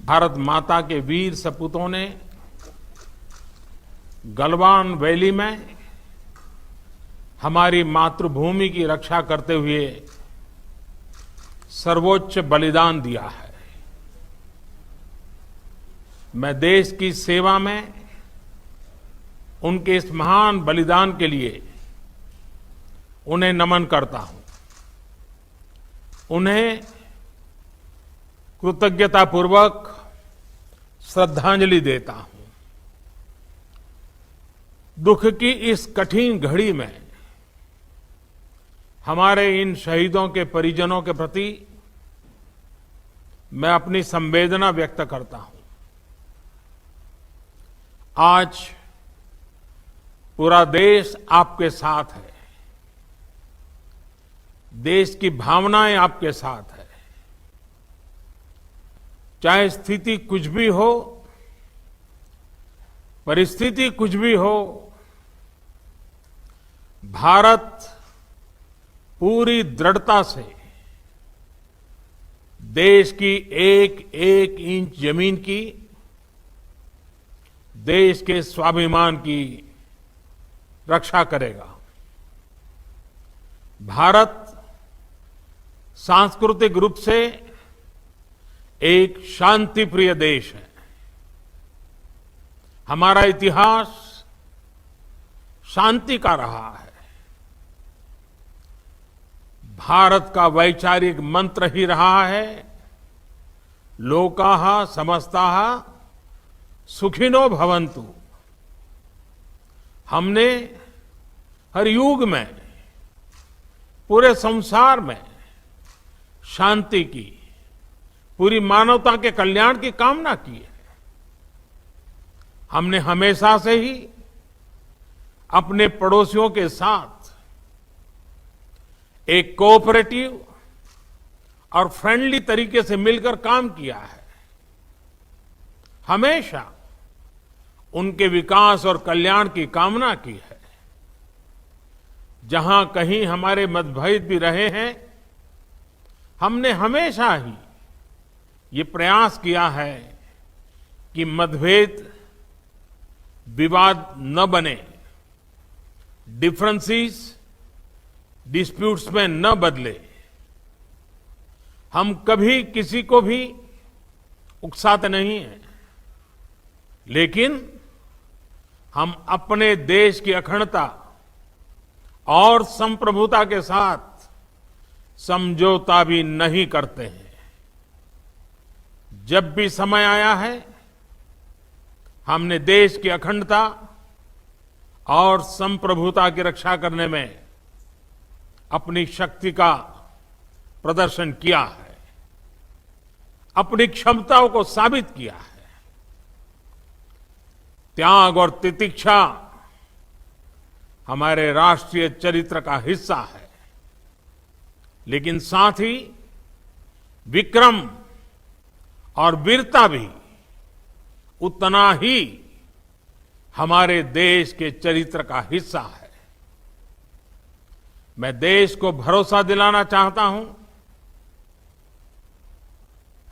भारत माता के वीर सपूतों ने गलवान वैली में हमारी मातृभूमि की रक्षा करते हुए सर्वोच्च बलिदान दिया है। मैं देश की सेवा में उनके इस महान बलिदान के लिए उन्हें नमन करता हूं। उन्हें कृतज्ञतापूर्वक श्रद्धांजलि देता हूं। दुख की इस कठिन घड़ी में हमारे इन शहीदों के परिजनों के प्रति मैं अपनी संवेदना व्यक्त करता हूं। आज पूरा देश आपके साथ है। देश की भावनाएं आपके साथ है। चाहे स्थिति कुछ भी हो, परिस्थिति कुछ भी हो, भारत पूरी दृढ़ता से देश की एक एक इंच जमीन की, देश के स्वाभिमान की रक्षा करेगा। भारत सांस्कृतिक रूप से एक शांतिप्रिय देश है। हमारा इतिहास शांति का रहा है। भारत का वैचारिक मंत्र ही रहा है, लोकाः समस्ताः सुखिनो भवन्तु। हमने हर युग में, पूरे संसार में शांति की, पूरी मानवता के कल्याण की कामना की है। हमने हमेशा से ही अपने पड़ोसियों के साथ एक कोऑपरेटिव और फ्रेंडली तरीके से मिलकर काम किया है। हमेशा उनके विकास और कल्याण की कामना की है। जहां कहीं हमारे मतभेद भी रहे हैं, हमने हमेशा ही ये प्रयास किया है कि मतभेद विवाद न बने, डिफरेंसेस डिस्प्यूट्स में न बदले। हम कभी किसी को भी उकसाते नहीं हैं, लेकिन हम अपने देश की अखंडता और संप्रभुता के साथ समझौता भी नहीं करते हैं। जब भी समय आया है, हमने देश की अखंडता और संप्रभुता की रक्षा करने में अपनी शक्ति का प्रदर्शन किया है, अपनी क्षमताओं को साबित किया है। त्याग और तितिक्षा हमारे राष्ट्रीय चरित्र का हिस्सा है, लेकिन साथ ही विक्रम और वीरता भी उतना ही हमारे देश के चरित्र का हिस्सा है। मैं देश को भरोसा दिलाना चाहता हूं,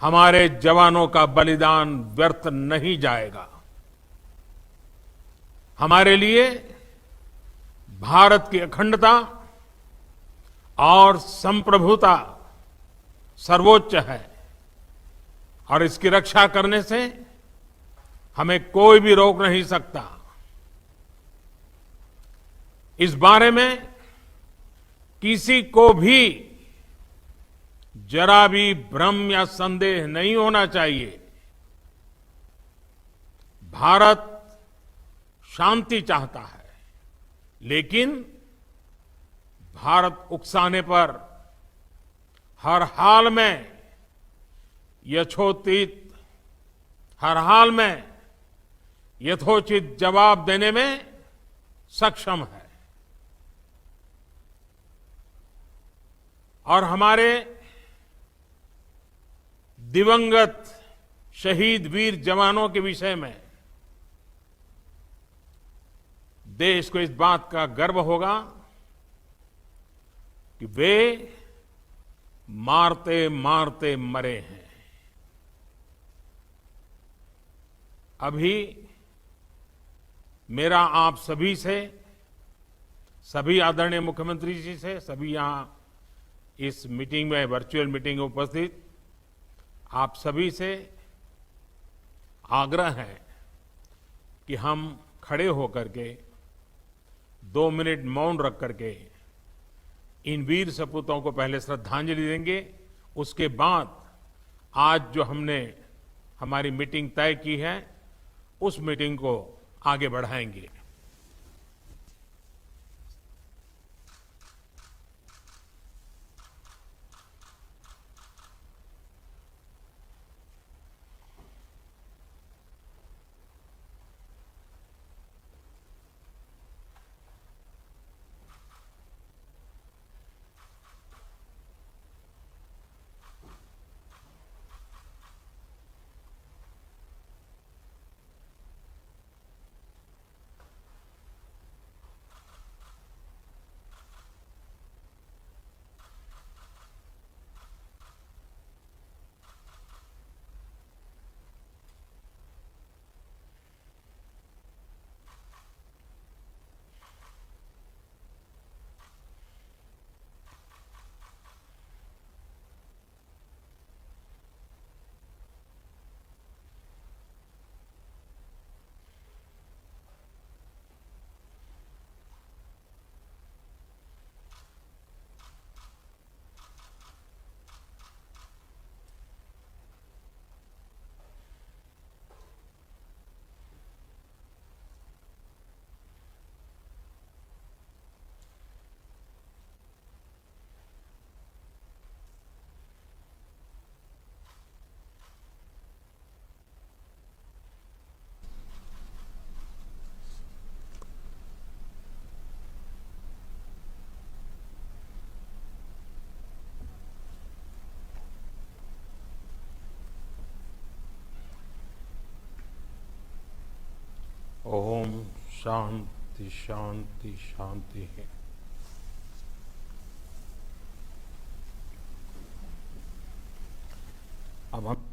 हमारे जवानों का बलिदान व्यर्थ नहीं जाएगा। हमारे लिए भारत की अखंडता और संप्रभुता सर्वोच्च है, और इसकी रक्षा करने से हमें कोई भी रोक नहीं सकता। इस बारे में किसी को भी जरा भी भ्रम या संदेह नहीं होना चाहिए। भारत शांति चाहता है, लेकिन भारत उकसाने पर हर हाल में यथोचित, हर हाल में यथोचित जवाब देने में सक्षम है। और हमारे दिवंगत शहीद वीर जवानों के विषय में देश को इस बात का गर्व होगा कि वे मारते मारते मरे हैं। अभी मेरा आप सभी से, सभी आदरणीय मुख्यमंत्री जी से, सभी यहां इस मीटिंग में, वर्चुअल मीटिंग में उपस्थित आप सभी से आग्रह है कि हम खड़े होकर के 2 मिनट मौन रख करके इन वीर सपूतों को पहले श्रद्धांजलि देंगे। उसके बाद आज जो हमने हमारी मीटिंग तय की है, उस मीटिंग को आगे बढ़ाएंगे। ओम शांति शांति शांति है। अब हम